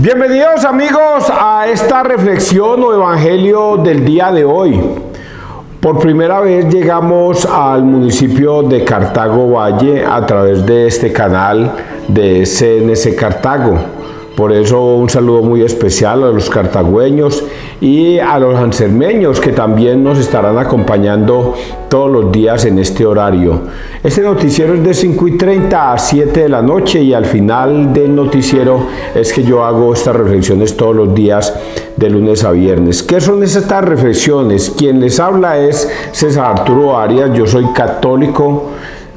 Bienvenidos amigos a esta reflexión o evangelio del día de hoy. Por primera vez llegamos al municipio de Cartago Valle a través de este canal de CNC Cartago. Por eso un saludo muy especial a los cartagüeños y a los ansermeños que también nos estarán acompañando todos los días en este horario. Este noticiero es de 5:30 a 7 de la noche y al final del noticiero es que yo hago estas reflexiones todos los días de lunes a viernes. ¿Qué son estas reflexiones? Quien les habla es César Arturo Arias. Yo soy católico,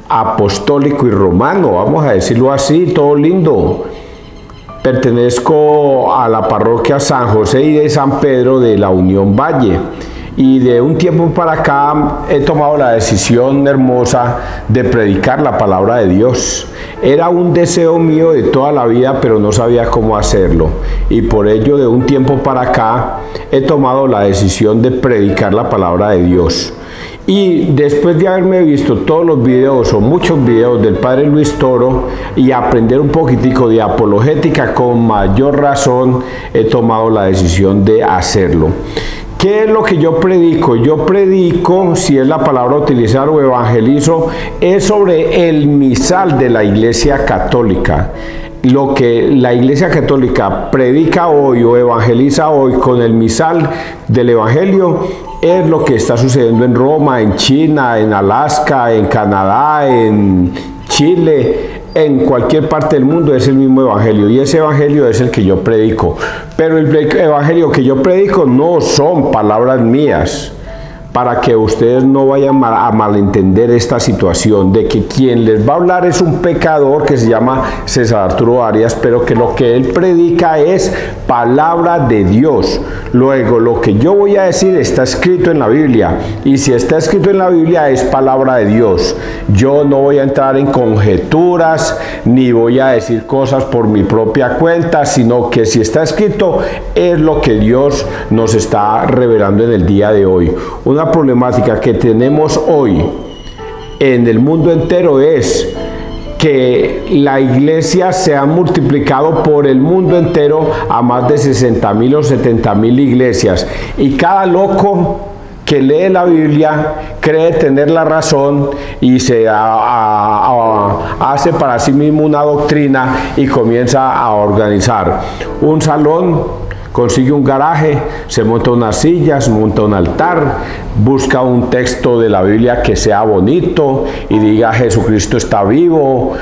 apostólico y romano, vamos a decirlo así, todo lindo. Pertenezco a la parroquia San José y de San Pedro de la Unión Valle y de un tiempo para acá he tomado la decisión hermosa de predicar la palabra de Dios. Era un deseo mío de toda la vida, pero no sabía cómo hacerlo, y por ello de un tiempo para acá he tomado la decisión de predicar la palabra de Dios. Y después de haberme visto todos los videos o muchos videos del Padre Luis Toro y aprender un poquitico de apologética, con mayor razón he tomado la decisión de hacerlo. ¿Qué es lo que yo predico? Yo predico, si es la palabra utilizar, o evangelizo, es sobre el misal de la Iglesia Católica. Lo que la Iglesia Católica predica hoy o evangeliza hoy con el misal del Evangelio es lo que está sucediendo en Roma, en China, en Alaska, en Canadá, en Chile, en cualquier parte del mundo. Es el mismo evangelio y ese evangelio es el que yo predico. Pero el evangelio que yo predico no son palabras mías, para que ustedes no vayan a malentender esta situación de que quien les va a hablar es un pecador que se llama César Arturo Arias, pero que lo que él predica es palabra de Dios. Luego, lo que yo voy a decir está escrito en la Biblia, y si está escrito en la Biblia es palabra de Dios. Yo no voy a entrar en conjeturas ni voy a decir cosas por mi propia cuenta, sino que si está escrito es lo que Dios nos está revelando en el día de hoy. Una problemática que tenemos hoy en el mundo entero es que la iglesia se ha multiplicado por el mundo entero a más de 60,000 o 70,000 iglesias, y cada loco que lee la Biblia cree tener la razón y se hace para sí mismo una doctrina y comienza a organizar un salón. Consigue un garaje, se monta unas sillas, monta un altar, busca un texto de la Biblia que sea bonito y diga Jesucristo está vivo,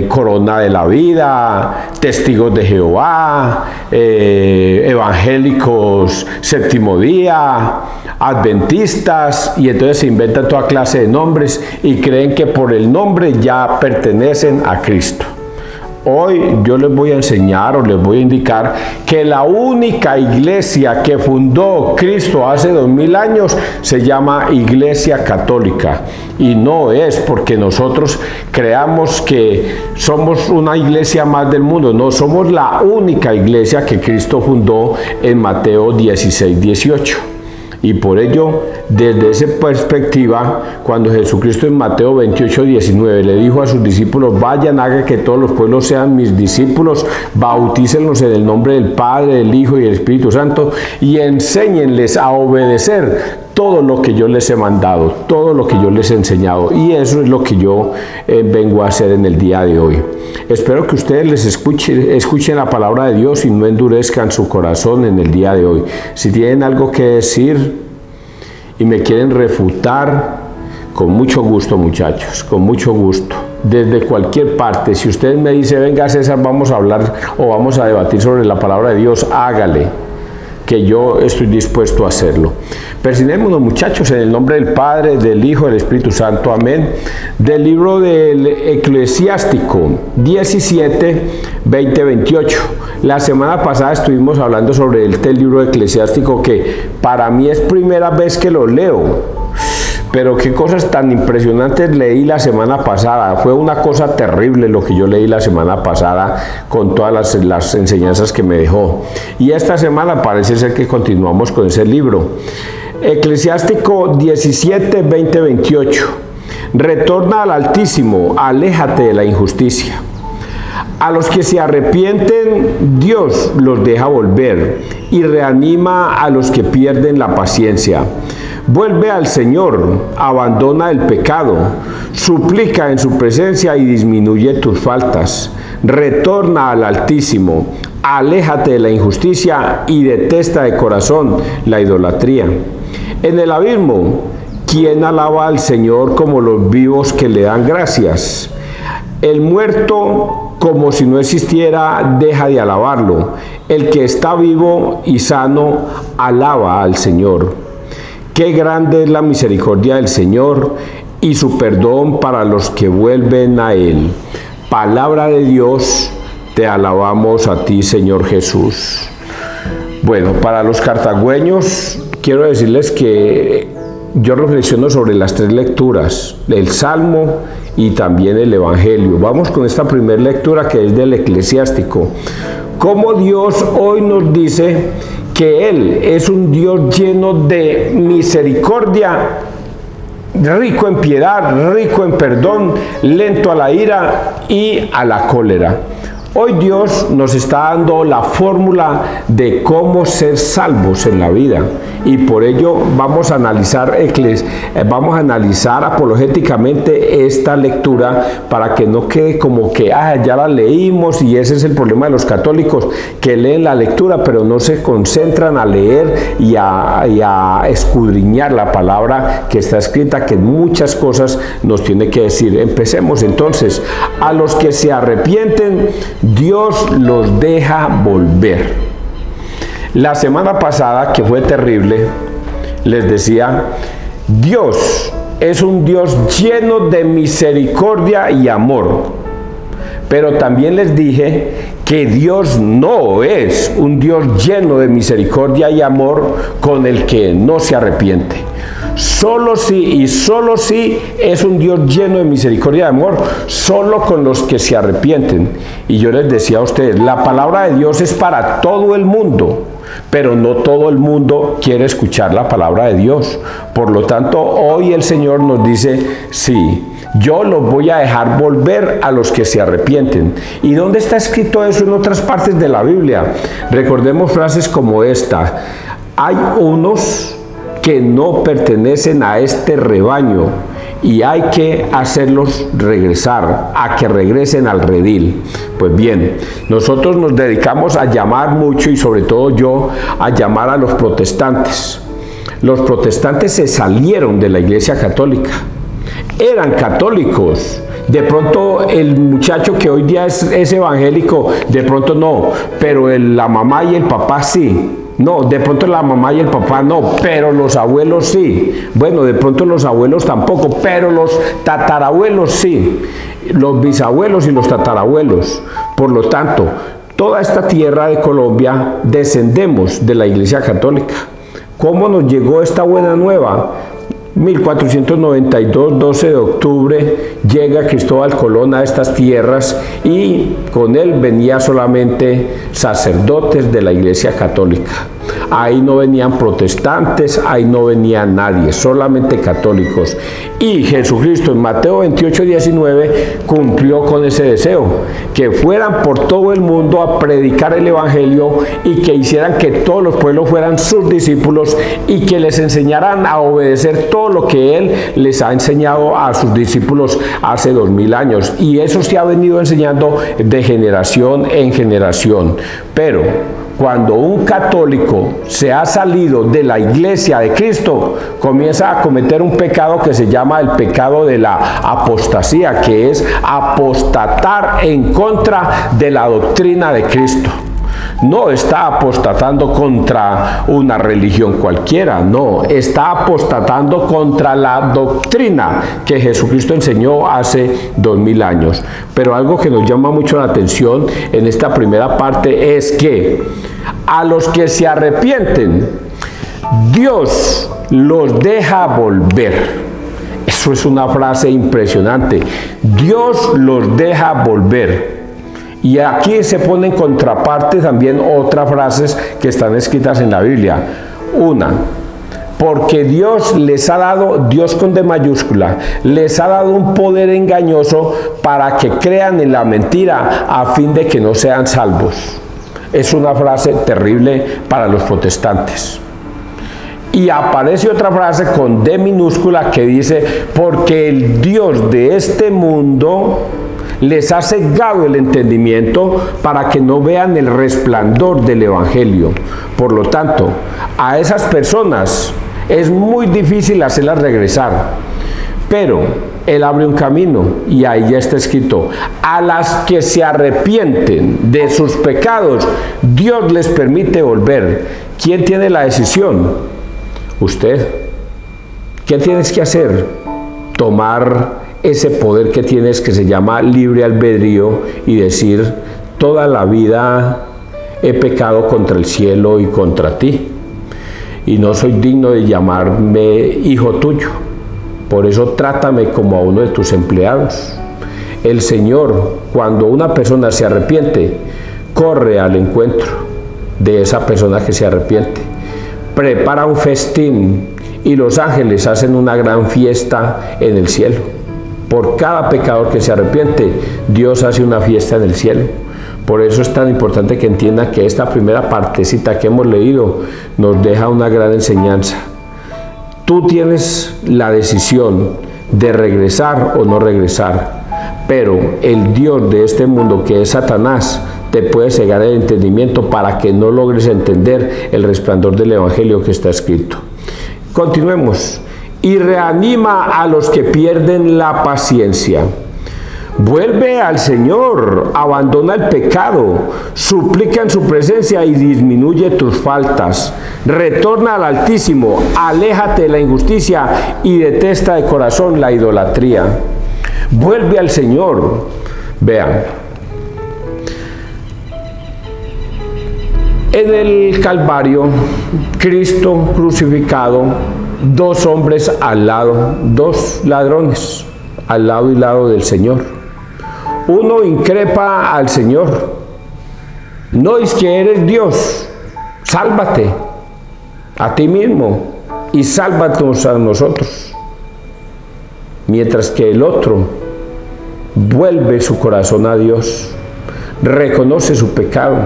corona de la vida, testigos de Jehová, evangélicos séptimo día, adventistas, y entonces se inventan toda clase de nombres y creen que por el nombre ya pertenecen a Cristo. Hoy yo les voy a enseñar o les voy a indicar que la única iglesia que fundó Cristo hace 2000 años se llama Iglesia Católica, y no es porque nosotros creamos que somos una iglesia más del mundo. No, somos la única iglesia que Cristo fundó en Mateo 16:18. Y por ello, desde esa perspectiva, cuando Jesucristo en Mateo 28:19 le dijo a sus discípulos: vayan, hagan que todos los pueblos sean mis discípulos, bautícenlos en el nombre del Padre, del Hijo y del Espíritu Santo, y enséñenles a obedecer todo lo que yo les he mandado, todo lo que yo les he enseñado. Y eso es lo que yo vengo a hacer en el día de hoy. Espero que ustedes escuchen la palabra de Dios y no endurezcan su corazón en el día de hoy. Si tienen algo que decir y me quieren refutar, con mucho gusto, muchachos, con mucho gusto. Desde cualquier parte, si usted me dice: venga César, vamos a hablar o vamos a debatir sobre la palabra de Dios, hágale, que yo estoy dispuesto a hacerlo. Persinémonos, muchachos, en el nombre del Padre, del Hijo y del Espíritu Santo. Amén. Del libro del Eclesiástico 17, 20, 28. La semana pasada estuvimos hablando sobre este libro eclesiástico, que para mí es primera vez que lo leo. Pero qué cosas tan impresionantes leí la semana pasada. Fue una cosa terrible lo que yo leí la semana pasada, con todas las enseñanzas que me dejó. Y esta semana parece ser que continuamos con ese libro. Eclesiástico 17, 20, 28. Retorna al Altísimo, aléjate de la injusticia. A los que se arrepienten, Dios los deja volver y reanima a los que pierden la paciencia. Vuelve al Señor, abandona el pecado, suplica en su presencia y disminuye tus faltas. Retorna al Altísimo, aléjate de la injusticia y detesta de corazón la idolatría. En el abismo, ¿quién alaba al Señor como los vivos que le dan gracias? El muerto, como si no existiera, deja de alabarlo. El que está vivo y sano, alaba al Señor. Qué grande es la misericordia del Señor y su perdón para los que vuelven a Él. Palabra de Dios, te alabamos a ti, Señor Jesús. Bueno, para los cartagüeños, quiero decirles que yo reflexiono sobre las tres lecturas, el Salmo y también el Evangelio. Vamos con esta primera lectura que es del Eclesiástico. Cómo Dios hoy nos dice que Él es un Dios lleno de misericordia, rico en piedad, rico en perdón, lento a la ira y a la cólera. Hoy Dios nos está dando la fórmula de cómo ser salvos en la vida y por ello vamos a analizar apologéticamente esta lectura para que no quede como que ya la leímos y ese es el problema de los católicos, que leen la lectura pero no se concentran a leer y a escudriñar la palabra que está escrita, que muchas cosas nos tiene que decir. Empecemos entonces. A los que se arrepienten, Dios los deja volver. La semana pasada, que fue terrible, les decía, Dios es un Dios lleno de misericordia y amor. Pero también les dije que Dios no es un Dios lleno de misericordia y amor con el que no se arrepiente. Solo sí y solo sí es un Dios lleno de misericordia y amor, solo con los que se arrepienten. Y yo les decía a ustedes, la palabra de Dios es para todo el mundo, pero no todo el mundo quiere escuchar la palabra de Dios. Por lo tanto, hoy el Señor nos dice, sí, yo los voy a dejar volver a los que se arrepienten. ¿Y dónde está escrito eso en otras partes de la Biblia? Recordemos frases como esta: hay unos que no pertenecen a este rebaño y hay que hacerlos regresar, a que regresen al redil. Pues bien, nosotros nos dedicamos a llamar mucho, y sobre todo yo, a llamar a los protestantes. Los protestantes se salieron de la Iglesia Católica, eran católicos. De pronto el muchacho que hoy día es evangélico, de pronto no, pero la mamá y el papá sí. No, de pronto la mamá y el papá no, pero los abuelos sí. Bueno, de pronto los abuelos tampoco, pero los tatarabuelos sí. Los bisabuelos y los tatarabuelos. Por lo tanto, toda esta tierra de Colombia descendemos de la Iglesia Católica. ¿Cómo nos llegó esta buena nueva? 1492, 12 de octubre, llega Cristóbal Colón a estas tierras y con él venía solamente sacerdotes de la Iglesia Católica. Ahí no venían protestantes, ahí no venía nadie, solamente católicos. Y Jesucristo en Mateo 28, 19 cumplió con ese deseo, que fueran por todo el mundo a predicar el Evangelio y que hicieran que todos los pueblos fueran sus discípulos y que les enseñaran a obedecer todo lo que Él les ha enseñado a sus discípulos hace 2000 años. Y eso se ha venido enseñando de generación en generación. Pero cuando un católico se ha salido de la Iglesia de Cristo, comienza a cometer un pecado que se llama el pecado de la apostasía, que es apostatar en contra de la doctrina de Cristo. No está apostatando contra una religión cualquiera, no, está apostatando contra la doctrina que Jesucristo enseñó hace 2000 años. Pero algo que nos llama mucho la atención en esta primera parte es que a los que se arrepienten, Dios los deja volver. Eso es una frase impresionante. Dios los deja volver. Y aquí se pone en contraparte también otras frases que están escritas en la Biblia. Una, porque Dios les ha dado, Dios con D mayúscula, les ha dado un poder engañoso para que crean en la mentira a fin de que no sean salvos. Es una frase terrible para los protestantes. Y aparece otra frase con D minúscula que dice, porque el Dios de este mundo les ha cegado el entendimiento para que no vean el resplandor del Evangelio. Por lo tanto, a esas personas es muy difícil hacerlas regresar. Pero Él abre un camino y ahí ya está escrito, a las que se arrepienten de sus pecados, Dios les permite volver. ¿Quién tiene la decisión? Usted. ¿Qué tienes que hacer? Tomar ese poder que tienes, que se llama libre albedrío, y decir, toda la vida he pecado contra el cielo y contra ti, y no soy digno de llamarme hijo tuyo, por eso trátame como a uno de tus empleados. El Señor, cuando una persona se arrepiente, corre al encuentro de esa persona que se arrepiente, prepara un festín y los ángeles hacen una gran fiesta en el cielo. Por cada pecador que se arrepiente, Dios hace una fiesta en el cielo. Por eso es tan importante que entiendan que esta primera partecita que hemos leído nos deja una gran enseñanza. Tú tienes la decisión de regresar o no regresar, pero el Dios de este mundo, que es Satanás, te puede cegar el entendimiento para que no logres entender el resplandor del Evangelio que está escrito. Continuemos. Y reanima a los que pierden la paciencia. Vuelve al Señor, abandona el pecado, suplica en su presencia y disminuye tus faltas. Retorna al Altísimo, aléjate de la injusticia y detesta de corazón la idolatría. Vuelve al Señor. Vean, en el Calvario, Cristo crucificado, dos hombres al lado, dos ladrones al lado y lado del Señor. Uno increpa al Señor, no es que eres Dios, sálvate a ti mismo y sálvanos a nosotros. Mientras que el otro vuelve su corazón a Dios, reconoce su pecado,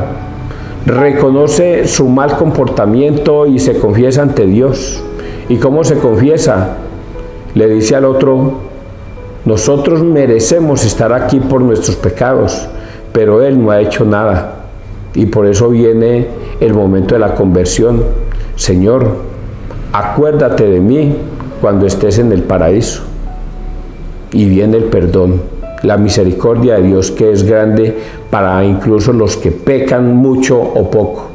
reconoce su mal comportamiento y se confiesa ante Dios. ¿Y cómo se confiesa? Le dice al otro, nosotros merecemos estar aquí por nuestros pecados, pero él no ha hecho nada. Y por eso viene el momento de la conversión. Señor, acuérdate de mí cuando estés en el paraíso. Y viene el perdón, la misericordia de Dios, que es grande para incluso los que pecan mucho o poco.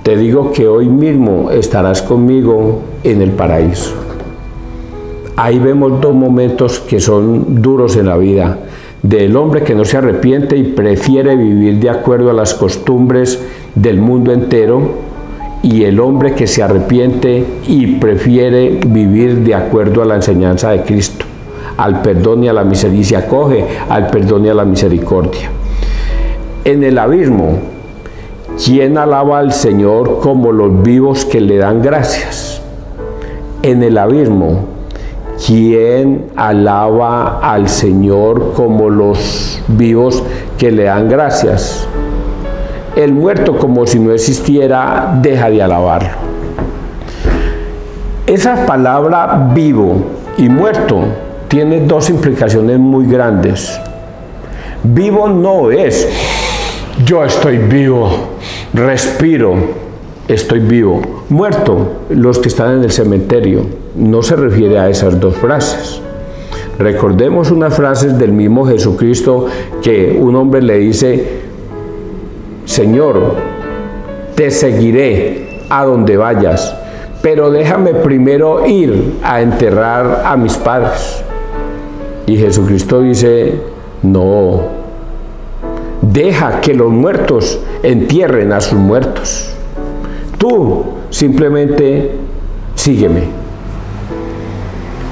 Te digo que hoy mismo estarás conmigo en el paraíso. Ahí vemos dos momentos que son duros en la vida, del hombre que no se arrepiente y prefiere vivir de acuerdo a las costumbres del mundo entero, y el hombre que se arrepiente y prefiere vivir de acuerdo a la enseñanza de Cristo, al perdón y a la misericordia, acoge al perdón y a la misericordia. En el abismo, ¿quién alaba al Señor como los vivos que le dan gracias? En el abismo, ¿quién alaba al Señor como los vivos que le dan gracias? El muerto, como si no existiera, deja de alabarlo. Esa palabra vivo y muerto tiene dos implicaciones muy grandes. Vivo no es yo estoy vivo, respiro, estoy vivo. Muerto, los que están en el cementerio, no se refiere a esas dos frases. Recordemos unas frases del mismo Jesucristo, que un hombre le dice, Señor, te seguiré a donde vayas, pero déjame primero ir a enterrar a mis padres. Y Jesucristo dice, no, deja que los muertos entierren a sus muertos. Tú simplemente sígueme.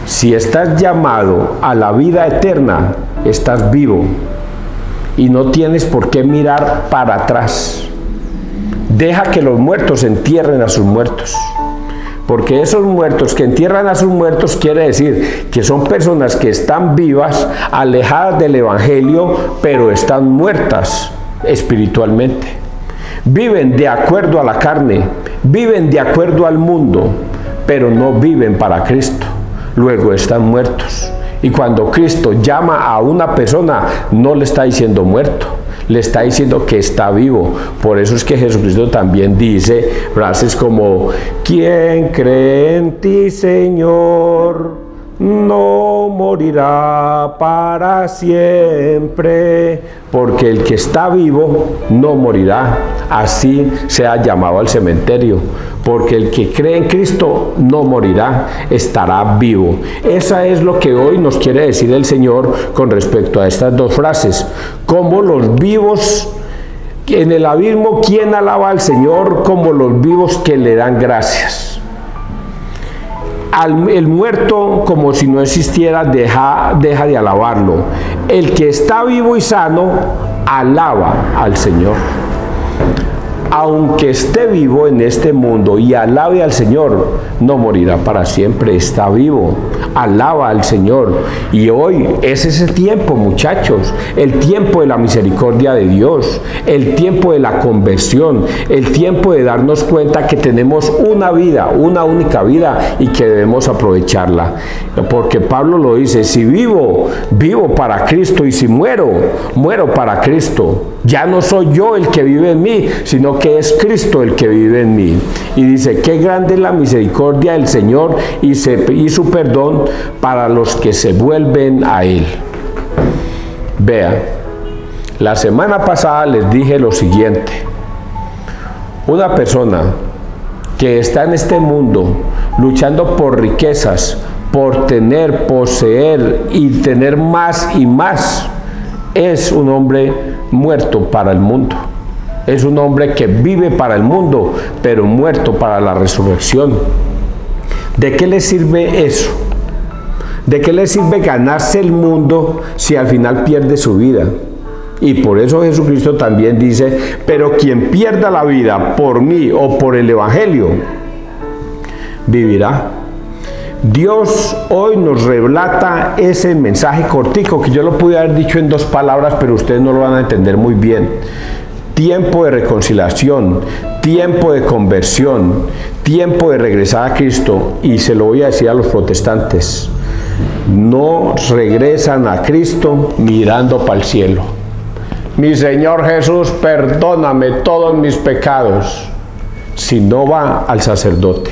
Si estás llamado a la vida eterna, estás vivo y no tienes por qué mirar para atrás. Deja que los muertos entierren a sus muertos. Porque esos muertos que entierran a sus muertos quiere decir que son personas que están vivas, alejadas del evangelio, pero están muertas espiritualmente. Viven de acuerdo a la carne, viven de acuerdo al mundo, pero no viven para Cristo. Luego están muertos. Y cuando Cristo llama a una persona, no le está diciendo muerto, le está diciendo que está vivo. Por eso es que Jesucristo también dice frases como: quien cree en ti, Señor, no morirá para siempre, porque el que está vivo no morirá, así sea llamado al cementerio, porque el que cree en Cristo no morirá, estará vivo. Esa es lo que hoy nos quiere decir el Señor con respecto a estas dos frases. Como los vivos en el abismo, ¿quién alaba al Señor? Como los vivos que le dan gracias. El muerto, como si no existiera, deja de alabarlo. El que está vivo y sano, alaba al Señor. Aunque esté vivo en este mundo y alabe al Señor, no morirá para siempre, está vivo, alaba al Señor. Y hoy es ese tiempo, muchachos, el tiempo de la misericordia de Dios, el tiempo de la conversión, el tiempo de darnos cuenta que tenemos una vida, una única vida, y que debemos aprovecharla. Porque Pablo lo dice: si vivo, vivo para Cristo, y si muero, muero para Cristo. Ya no soy yo el que vive en mí, sino que es Cristo el que vive en mí. Y dice: qué grande es la misericordia del Señor y su perdón para los que se vuelven a Él. Vean, la semana pasada les dije lo siguiente: una persona que está en este mundo luchando por riquezas, por tener, poseer y tener más y más, es un hombre muerto para el mundo. Es un hombre que vive para el mundo, pero muerto para la resurrección. ¿De qué le sirve eso? ¿De qué le sirve ganarse el mundo si al final pierde su vida? Y por eso Jesucristo también dice: pero quien pierda la vida por mí o por el evangelio, vivirá. Dios hoy nos relata ese mensaje cortico, que yo lo pude haber dicho en 2 palabras, pero ustedes no lo van a entender muy bien. Tiempo de reconciliación, tiempo de conversión, tiempo de regresar a Cristo. Y se lo voy a decir a los protestantes: no regresan a Cristo mirando para el cielo. Mi Señor Jesús, perdóname todos mis pecados. Si no va al sacerdote,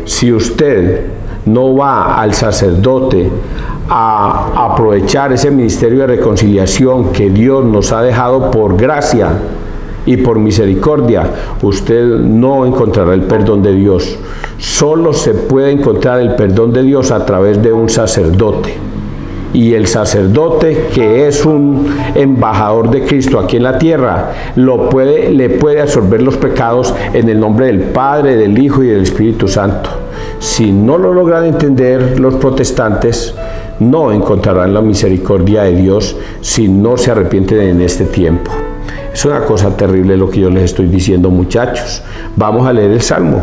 si usted no va al sacerdote a aprovechar ese ministerio de reconciliación que Dios nos ha dejado por gracia y por misericordia, usted no encontrará el perdón de Dios. Solo se puede encontrar el perdón de Dios a través de un sacerdote. Y el sacerdote, que es un embajador de Cristo aquí en la tierra, le puede absorber los pecados en el nombre del Padre, del Hijo y del Espíritu Santo. Si no lo logran entender los protestantes, no encontrarán la misericordia de Dios si no se arrepienten en este tiempo. Es una cosa terrible lo que yo les estoy diciendo, muchachos. Vamos a leer el Salmo.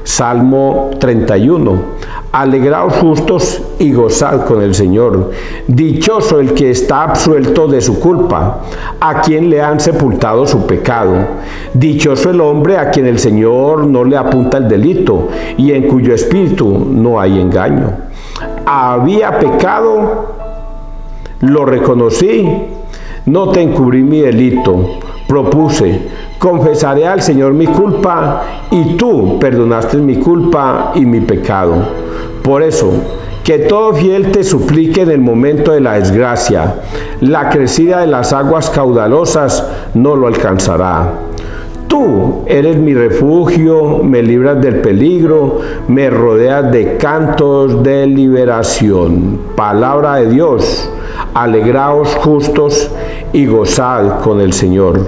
Salmo 31. Alegraos justos y gozad con el Señor. Dichoso el que está absuelto de su culpa, a quien le han sepultado su pecado. Dichoso el hombre a quien el Señor no le apunta el delito y en cuyo espíritu no hay engaño. Había pecado, lo reconocí, no te encubrí mi delito, propuse, confesaré al Señor mi culpa, y tú perdonaste mi culpa y mi pecado. Por eso, que todo fiel te suplique en el momento de la desgracia, la crecida de las aguas caudalosas no lo alcanzará. Tú eres mi refugio, me libras del peligro, me rodeas de cantos de liberación. Palabra de Dios. Alegraos justos y gozad con el Señor.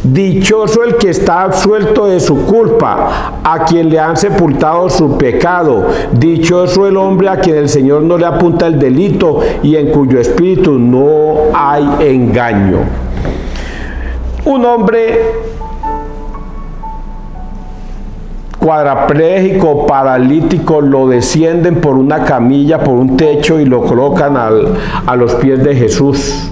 Dichoso el que está absuelto de su culpa, a quien le han sepultado su pecado. Dichoso el hombre a quien el Señor no le apunta el delito y en cuyo espíritu no hay engaño. Un hombre, cuadrapléjico, paralítico, lo descienden por una camilla, por un techo y lo colocan a los pies de Jesús.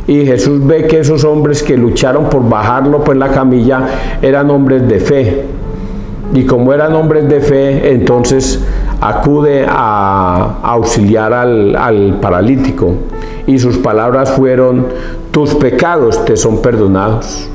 Y Jesús ve que esos hombres que lucharon por bajarlo por la camilla eran hombres de fe. Y como eran hombres de fe, entonces acude a auxiliar al paralítico. Y sus palabras fueron: tus pecados te son perdonados.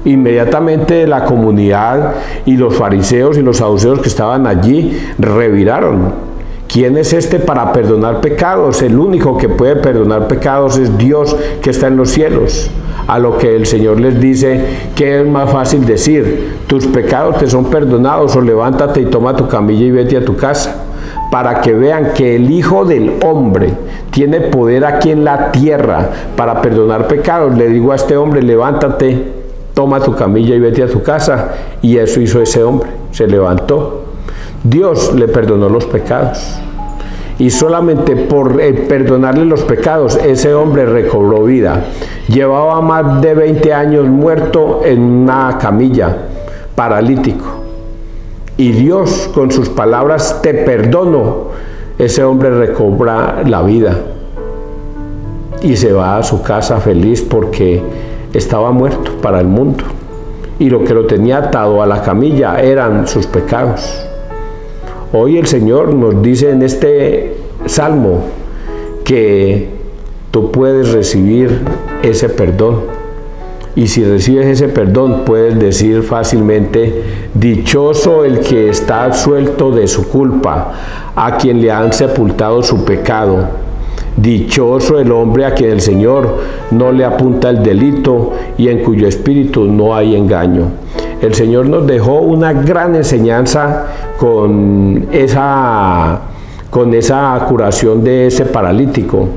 Inmediatamente la comunidad y los fariseos y los saduceos que estaban allí reviraron. ¿Quién es este para perdonar pecados? El único que puede perdonar pecados es Dios que está en los cielos. A lo que el Señor les dice que es más fácil decir: tus pecados te son perdonados, o levántate y toma tu camilla y vete a tu casa. Para que vean que el Hijo del Hombre tiene poder aquí en la tierra para perdonar pecados. Le digo a este hombre: levántate, toma tu camilla y vete a tu casa. Y eso hizo ese hombre, se levantó. Dios le perdonó los pecados. Y solamente por perdonarle los pecados, ese hombre recobró vida. Llevaba más de 20 años muerto en una camilla, paralítico. Y Dios, con sus palabras, te perdono, ese hombre recobra la vida. Y se va a su casa feliz porque estaba muerto para el mundo. Y lo que lo tenía atado a la camilla eran sus pecados. Hoy el Señor nos dice en este salmo que tú puedes recibir ese perdón. Y si recibes ese perdón, puedes decir fácilmente: dichoso el que está absuelto de su culpa, a quien le han sepultado su pecado. Dichoso el hombre a quien el Señor no le apunta el delito y en cuyo espíritu no hay engaño. El Señor nos dejó una gran enseñanza con esa curación de ese paralítico.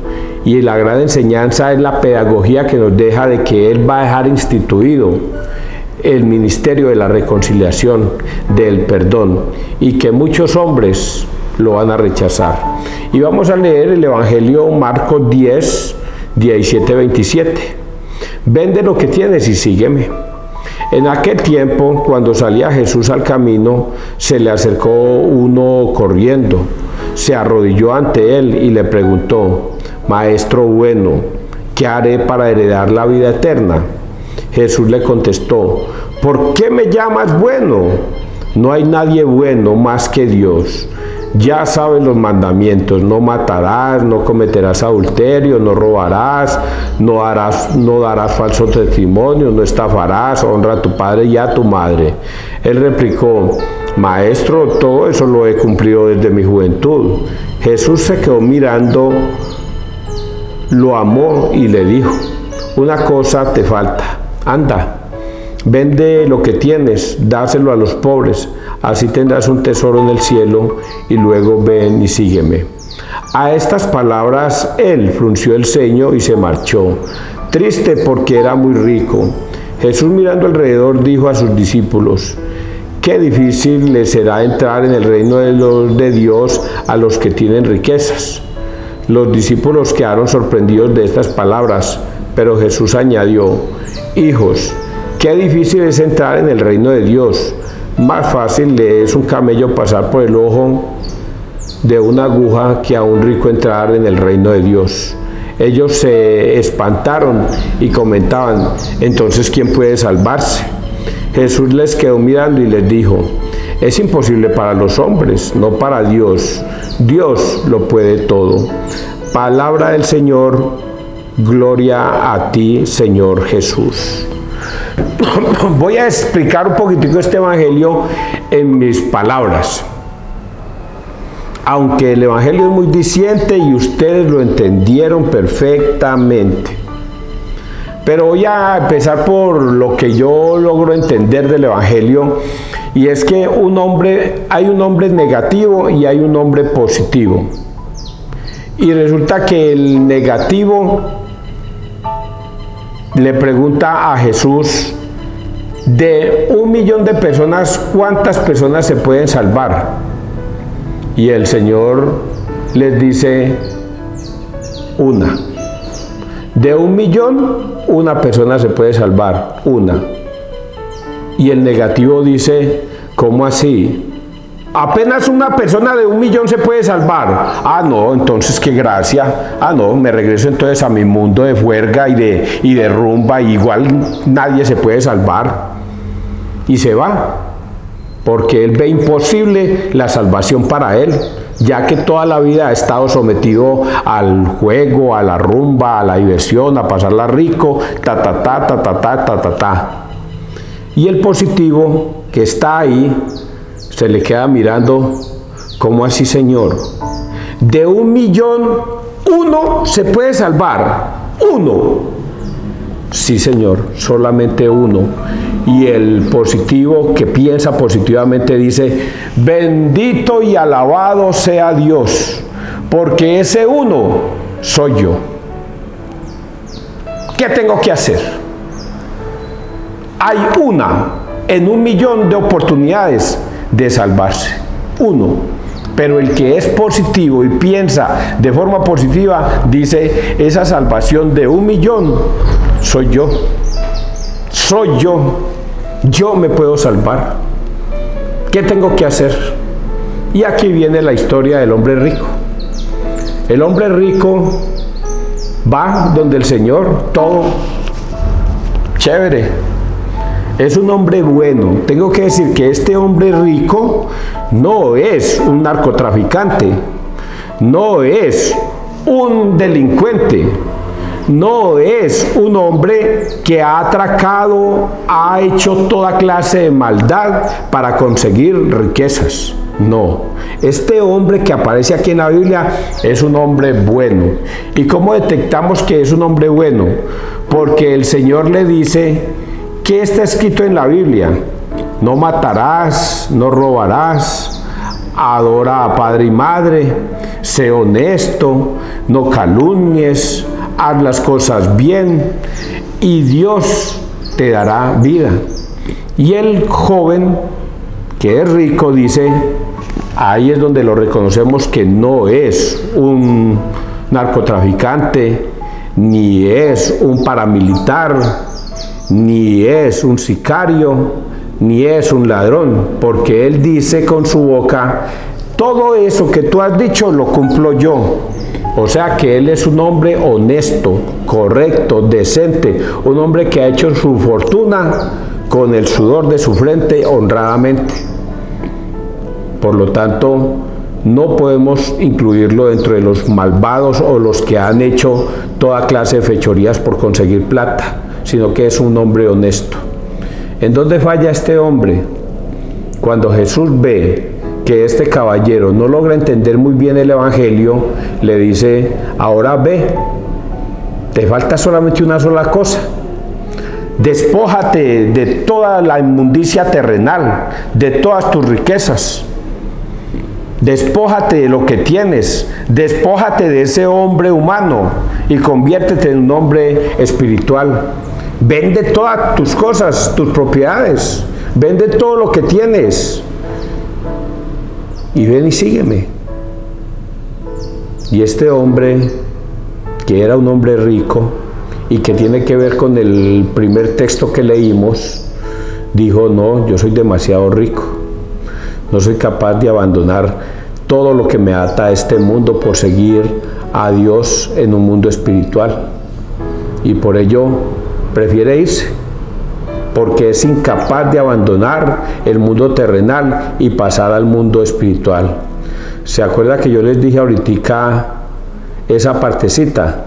Y la gran enseñanza es la pedagogía que nos deja de que Él va a dejar instituido el ministerio de la reconciliación, del perdón, y que muchos hombres lo van a rechazar. Y vamos a leer el Evangelio Marcos 10, 17, 27. Vende lo que tienes y sígueme. En aquel tiempo, cuando salía Jesús al camino, se le acercó uno corriendo, se arrodilló ante él y le preguntó: Maestro bueno, ¿qué haré para heredar la vida eterna? Jesús le contestó: ¿por qué me llamas bueno? No hay nadie bueno más que Dios. Ya sabes los mandamientos: no matarás, no cometerás adulterio, no robarás, no darás falso testimonio, no estafarás, honra a tu padre y a tu madre. Él replicó: Maestro, todo eso lo he cumplido desde mi juventud. Jesús se quedó mirando, lo amó y le dijo: una cosa te falta, anda, vende lo que tienes, dáselo a los pobres, así tendrás un tesoro en el cielo, y luego ven y sígueme. A estas palabras él frunció el ceño y se marchó, triste porque era muy rico. Jesús, mirando alrededor, dijo a sus discípulos: qué difícil les será entrar en el reino de Dios a los que tienen riquezas. Los discípulos quedaron sorprendidos de estas palabras, pero Jesús añadió: hijos, qué difícil es entrar en el reino de Dios. Más fácil le es un camello pasar por el ojo de una aguja que a un rico entrar en el reino de Dios. Ellos se espantaron y comentaban: entonces, ¿quién puede salvarse? Jesús les quedó mirando y les dijo: es imposible para los hombres, no para Dios. Dios lo puede todo. Palabra del Señor. Gloria a ti, Señor Jesús. Voy a explicar un poquitico este evangelio en mis palabras. Aunque el evangelio es muy diciente y ustedes lo entendieron perfectamente. Pero voy a empezar por lo que yo logro entender del evangelio, y es que hay un hombre negativo y hay un hombre positivo. Y resulta que el negativo le pregunta a Jesús: de 1 millón de personas, ¿cuántas personas se pueden salvar? Y el Señor les dice: una. De 1 millón, una persona se puede salvar, una. Y el negativo dice: ¿Cómo así? Apenas una persona de 1 millón se puede salvar. Ah, no, entonces qué gracia. Ah, no, me regreso entonces a mi mundo de juerga y de rumba. Igual nadie se puede salvar. Y se va. Porque él ve imposible la salvación para él, ya que toda la vida ha estado sometido al juego, a la rumba, a la diversión, a pasarla rico, Y el positivo que está ahí se le queda mirando, ¿cómo así, Señor? De 1 millón, 1 se puede salvar. 1. Sí, Señor, solamente 1. Y el positivo que piensa positivamente dice, bendito y alabado sea Dios, porque ese 1 soy yo. ¿Qué tengo que hacer? Hay una en 1 millón de oportunidades de salvarse. 1. Pero el que es positivo y piensa de forma positiva, dice, esa salvación de 1 millón soy yo. Soy yo. Yo me puedo salvar. ¿Qué tengo que hacer? Y aquí viene la historia del hombre rico. El hombre rico va donde el Señor, todo chévere. Es un hombre bueno. Tengo que decir que este hombre rico no es un narcotraficante, no es un delincuente, no es un hombre que ha atracado, ha hecho toda clase de maldad para conseguir riquezas. No, este hombre que aparece aquí en la Biblia es un hombre bueno. ¿Y cómo detectamos que es un hombre bueno? Porque el Señor le dice, ¿qué está escrito en la Biblia? No matarás, no robarás, adora a padre y madre, sé honesto, no calumnies, haz las cosas bien y Dios te dará vida. Y el joven que es rico dice, ahí es donde lo reconocemos que no es un narcotraficante, ni es un paramilitar, ni es un sicario, ni es un ladrón, porque él dice con su boca, todo eso que tú has dicho lo cumplo yo. O sea que él es un hombre honesto, correcto, decente, un hombre que ha hecho su fortuna con el sudor de su frente honradamente. Por lo tanto, no podemos incluirlo dentro de los malvados o los que han hecho toda clase de fechorías por conseguir plata, sino que es un hombre honesto. ¿En dónde falla este hombre? Cuando Jesús ve que este caballero no logra entender muy bien el evangelio, le dice, ahora ve, te falta solamente una sola cosa. Despójate de toda la inmundicia terrenal, de todas tus riquezas. Despójate de lo que tienes, despójate de ese hombre humano y conviértete en un hombre espiritual. Vende todas tus cosas, tus propiedades, vende todo lo que tienes y ven y sígueme. Y este hombre, que era un hombre rico y que tiene que ver con el primer texto que leímos, dijo, no, yo soy demasiado rico, no soy capaz de abandonar todo lo que me ata a este mundo por seguir a Dios en un mundo espiritual. Y por ello prefiere irse, porque es incapaz de abandonar el mundo terrenal y pasar al mundo espiritual. ¿Se acuerda que yo les dije ahorita esa partecita?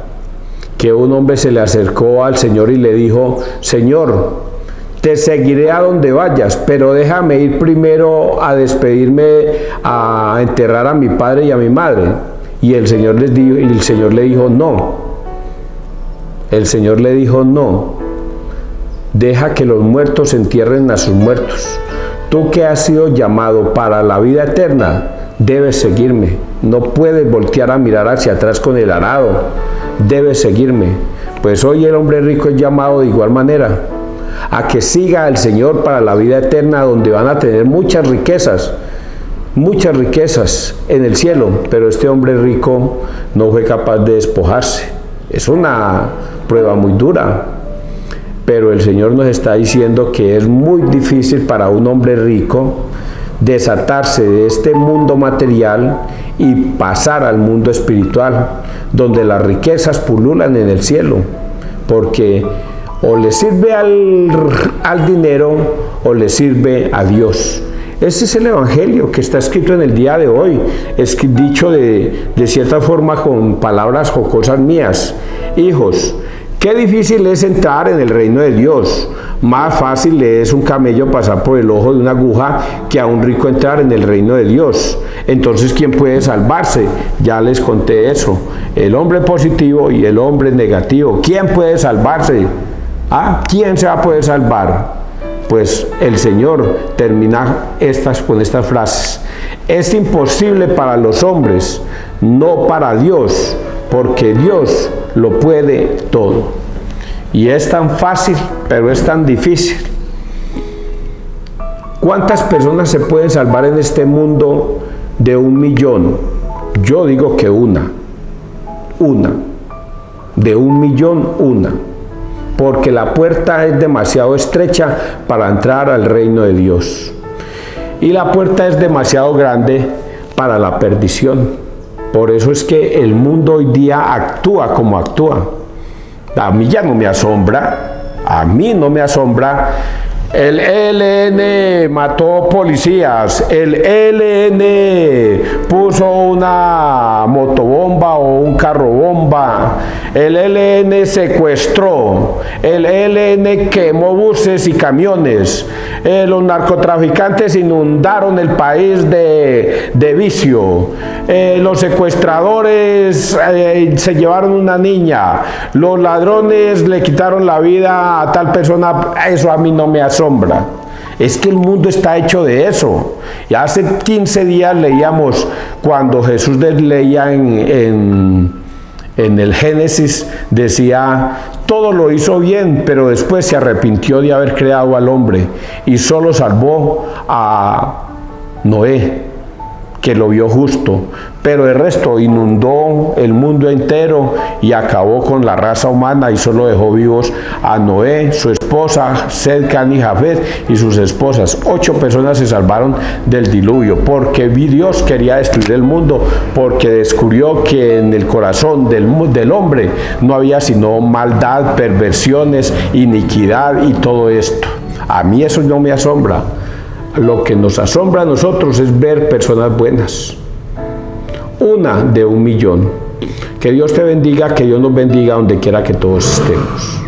Que un hombre se le acercó al Señor y le dijo, Señor, te seguiré a donde vayas, pero déjame ir primero a despedirme, a enterrar a mi padre y a mi madre. Y el Señor le dijo, no. El Señor le dijo, no. Deja que los muertos entierren a sus muertos. Tú que has sido llamado para la vida eterna, debes seguirme. No puedes voltear a mirar hacia atrás con el arado. Debes seguirme. Pues hoy el hombre rico es llamado de igual manera a que siga al Señor para la vida eterna, donde van a tener muchas riquezas en el cielo. Pero este hombre rico no fue capaz de despojarse. Es una prueba muy dura. pero el Señor nos está diciendo que es muy difícil para un hombre rico desatarse de este mundo material y pasar al mundo espiritual, donde las riquezas pululan en el cielo, porque o le sirve al dinero o le sirve a Dios. Ese es el evangelio que está escrito en el día de hoy, es dicho de cierta forma con palabras jocosas mías. Hijos, qué difícil es entrar en el reino de Dios. Más fácil le es un camello pasar por el ojo de una aguja que a un rico entrar en el reino de Dios. Entonces, ¿quién puede salvarse? Ya les conté eso. El hombre positivo y el hombre negativo. ¿Quién puede salvarse? ¿Quién se va a poder salvar? Pues el Señor termina con estas frases. Es imposible para los hombres, no para Dios, porque Dios lo puede todo. Y es tan fácil, pero es tan difícil. ¿Cuántas personas se pueden salvar en este mundo de 1.000.000? Yo digo que una. De 1.000.000, una. Porque la puerta es demasiado estrecha para entrar al reino de Dios. Y la puerta es demasiado grande para la perdición. Por eso es que el mundo hoy día actúa como actúa. A mí ya no me asombra, a mí no me asombra. El ELN mató policías, el ELN puso una motobomba o un carro bomba, el ELN secuestró, el ELN quemó buses y camiones, los narcotraficantes inundaron el país de vicio, los secuestradores se llevaron una niña, los ladrones le quitaron la vida a tal persona. Eso a mí no me asombra. Es que el mundo está hecho de eso. Y hace 15 días leíamos, cuando Jesús leía en el Génesis, decía, todo lo hizo bien, pero después se arrepintió de haber creado al hombre y solo salvó a Noé, que lo vio justo, pero el resto inundó el mundo entero y acabó con la raza humana y solo dejó vivos a Noé, su esposa, Sem, Cam y Jafet y sus esposas. 8 personas se salvaron del diluvio, porque Dios quería destruir el mundo, porque descubrió que en el corazón del hombre no había sino maldad, perversiones, iniquidad y todo esto. A mí eso no me asombra. Lo que nos asombra a nosotros es ver personas buenas. Una de 1.000.000. Que Dios te bendiga, que Dios nos bendiga donde quiera que todos estemos.